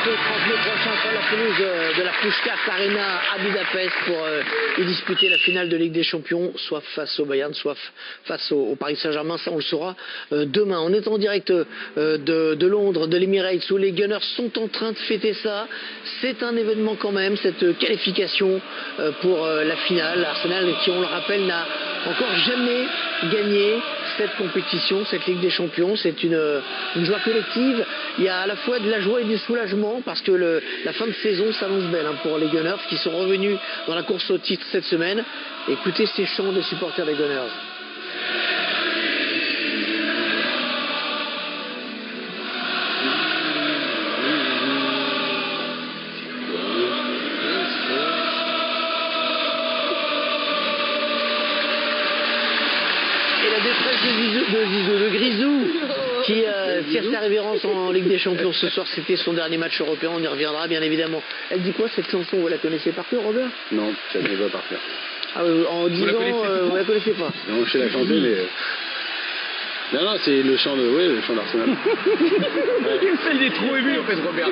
mai prochain sur la pelouse de la Puskás Arena à Budapest pour y disputer la finale de Ligue des Champions, soit face au Bayern, soit face au Paris Saint-Germain. Ça, on le saura demain. On est en direct de Londres, de l'Emirates, où les Gunners sont en train de fêter ça. C'est un événement quand même, cette qualification pour la finale. Arsenal, qui, on le rappelle, n'a encore jamais gagné cette compétition, cette Ligue des Champions. C'est une joie collective. Il y a à la fois de la joie et du soulagement parce que la fin de saison s'annonce belle pour les Gunners qui sont revenus dans la course au titre cette semaine. Écoutez ces chants des supporters des Gunners. De Grisou qui tire sa révérence en Ligue des Champions ce soir. C'était son dernier match européen, on y reviendra bien évidemment. Elle dit quoi cette chanson? Vous la connaissez par cœur, Robert? Non, je ne la connais pas par cœur. Ah, en 10 ans, vous la connaissez pas? Non, je sais la chanter, mais... Non, c'est le chant d'Arsenal. Il est trop ému en fait, Robert.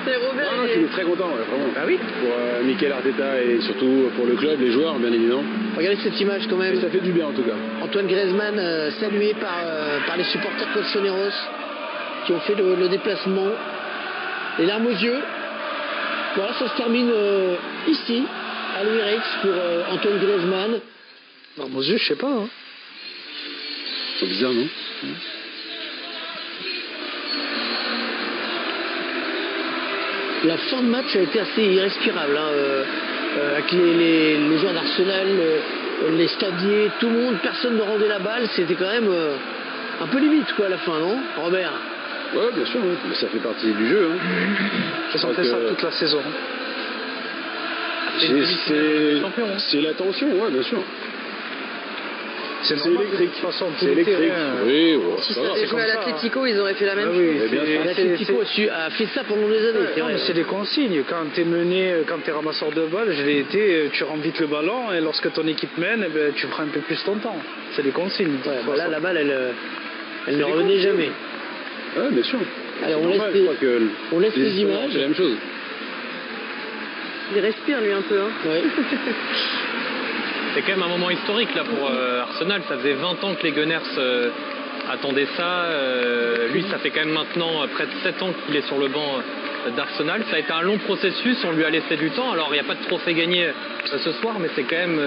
C'est Robert. Non, je suis très content, vraiment. Ah oui. Pour Mikel Arteta et surtout pour le club, les joueurs, bien évidemment. Regardez cette image quand même. Et ça fait du bien en tout cas. Antoine Griezmann salué par les supporters colchoneros qui ont fait le déplacement. Les larmes aux yeux. Voilà, ça se termine ici, à l'Emirates, pour Antoine Griezmann. Larmes aux yeux, je sais pas. Hein. C'est bizarre, non? La fin de match a été assez irrespirable, avec les joueurs d'Arsenal, les stadiers, tout le monde, personne ne rendait la balle. C'était quand même un peu limite quoi à la fin, non, Robert? Ouais, bien sûr, oui. Mais ça fait partie du jeu. Hein. Je sentais ça toute la saison. C'est la tension, ouais, bien sûr. C'est électrique. C'est électrique. Oui, si ça avait joué à l'Atlético, ils auraient fait la même chose. L'Atlético a fait ça pendant des années. C'est des consignes. Quand tu es mené, quand tu es ramasseur de balles, je l'ai été, tu rends vite le ballon et lorsque ton équipe mène, tu prends un peu plus ton temps. C'est des consignes. Voilà, la balle, elle ne revenait jamais. Ouais, bien sûr. Allez, on laisse les images. C'est la même chose. Il respire lui un peu. Hein. Ouais. C'est quand même un moment historique là pour Arsenal. Ça faisait 20 ans que les Gunners attendaient ça. Lui, ça fait quand même maintenant près de 7 ans qu'il est sur le banc d'Arsenal. Ça a été un long processus, on lui a laissé du temps. Alors il n'y a pas de trophée gagné ce soir, mais c'est quand même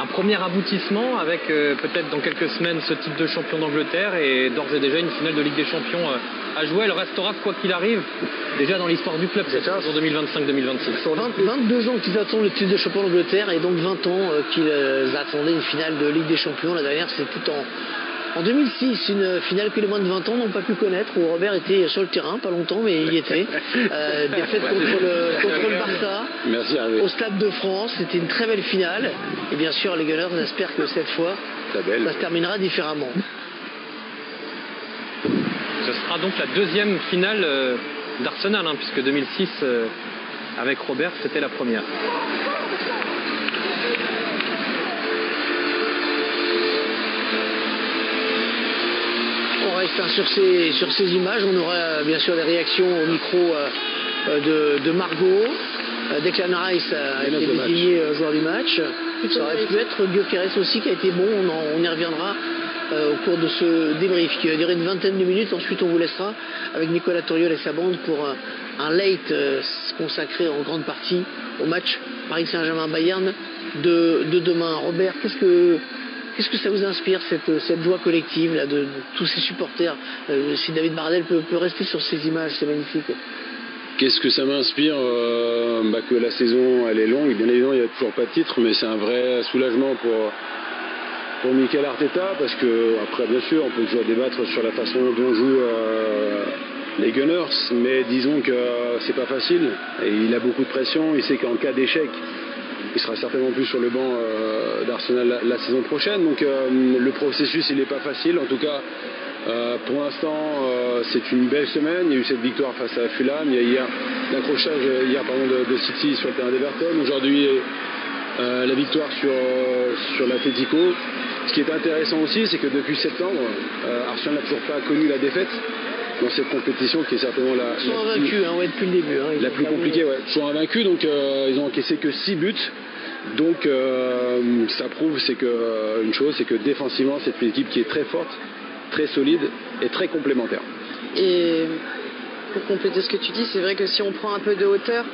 un premier aboutissement avec peut-être dans quelques semaines ce titre de champion d'Angleterre et d'ores et déjà une finale de Ligue des Champions à jouer. Elle restera quoi qu'il arrive déjà dans l'histoire du club cette saison 2025-2026. 22 ans qu'ils attendent le titre de champion d'Angleterre et donc 20 ans qu'ils attendaient une finale de Ligue des Champions. La dernière c'était en 2006, une finale que les moins de 20 ans n'ont pas pu connaître, où Robert était sur le terrain, pas longtemps, mais il y était. Défaite contre le Barça. Merci, au Stade de France. C'était une très belle finale. Et bien sûr, les Gunners espèrent que cette fois, ça se terminera différemment. Ce sera donc la deuxième finale d'Arsenal, puisque 2006, avec Robert, c'était la première. On reste sur ces images. On aura bien sûr les réactions au micro de Margot. Declan Rice a été désigné joueur du match. Ça aurait pu être Gyökeres aussi qui a été bon. On y reviendra au cours de ce débrief qui va durer une vingtaine de minutes. Ensuite, on vous laissera avec Nicolas Tauriol et sa bande pour un late consacré en grande partie au match Paris Saint-Germain-Bayern de demain. Robert, qu'est-ce que ça vous inspire, cette joie collective là, de tous ces supporters? Si David Bardel peut rester sur ces images, c'est magnifique. Qu'est-ce que ça m'inspire? Que la saison elle est longue, bien évidemment il n'y a toujours pas de titre, mais c'est un vrai soulagement pour Mikel Arteta, parce que après bien sûr on peut toujours débattre sur la façon dont jouent les Gunners, mais disons que c'est pas facile, et il a beaucoup de pression, il sait qu'en cas d'échec il sera certainement plus sur le banc d'Arsenal la saison prochaine, donc le processus il n'est pas facile, en tout cas pour l'instant c'est une belle semaine. Il y a eu cette victoire face à Fulham, il y a hier l'accrochage de City sur le terrain d'Everton, aujourd'hui la victoire sur l'Atlético. Ce qui est intéressant aussi, c'est que depuis septembre Arsenal n'a toujours pas connu la défaite dans cette compétition qui est certainement Ils sont invaincus, depuis le début. la plus compliquée. Ouais. Ils sont invaincus, donc ils ont encaissé que 6 buts. Donc ça prouve une chose, c'est que défensivement, c'est une équipe qui est très forte, très solide et très complémentaire. Et pour compléter ce que tu dis, c'est vrai que si on prend un peu de hauteur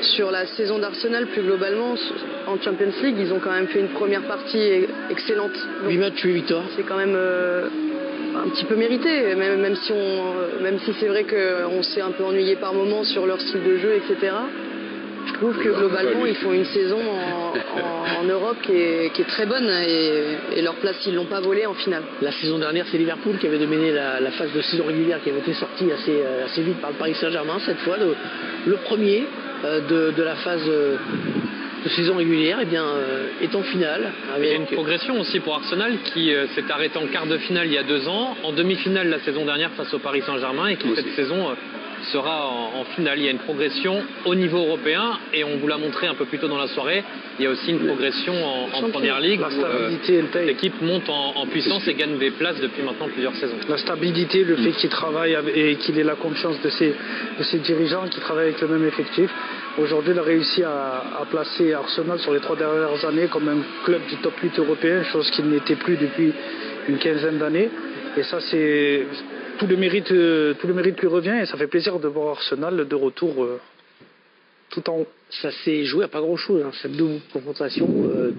sur la saison d'Arsenal plus globalement, en Champions League, ils ont quand même fait une première partie excellente. 8 matchs, 8 victoires. C'est quand même un petit peu mérité, même si c'est vrai qu'on s'est un peu ennuyé par moments sur leur style de jeu, etc. Je trouve que globalement, ils font une saison en Europe qui est très bonne et leur place, ils ne l'ont pas volée en finale. La saison dernière, c'est Liverpool qui avait dominé la phase de saison régulière qui avait été sortie assez vite par le Paris Saint-Germain. Cette fois, le premier de la phase de saison régulière est en finale. Il y a une progression aussi pour Arsenal qui s'est arrêté en quart de finale il y a 2 ans, en demi-finale la saison dernière face au Paris Saint-Germain et qui cette saison sera en finale. Il y a une progression au niveau européen et on vous l'a montré un peu plus tôt dans la soirée. Il y a aussi une progression en Première Ligue où l'équipe monte en puissance et gagne des places depuis maintenant plusieurs saisons. La stabilité, le fait qu'il travaille et qu'il ait la confiance de ses dirigeants qui travaillent avec le même effectif. Aujourd'hui, il a réussi à placer Arsenal sur les 3 dernières années comme un club du top 8 européen, chose qu'il n'était plus depuis une quinzaine d'années. Et ça, c'est tout le mérite lui revient et ça fait plaisir de voir Arsenal de retour tout en haut. Ça s'est joué à pas grand chose, cette double confrontation.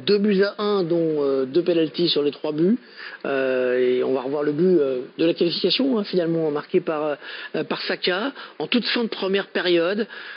2-1, dont 2 pénaltys sur les 3 buts. Et on va revoir le but de la qualification, finalement, marqué par Saka, en toute fin de première période.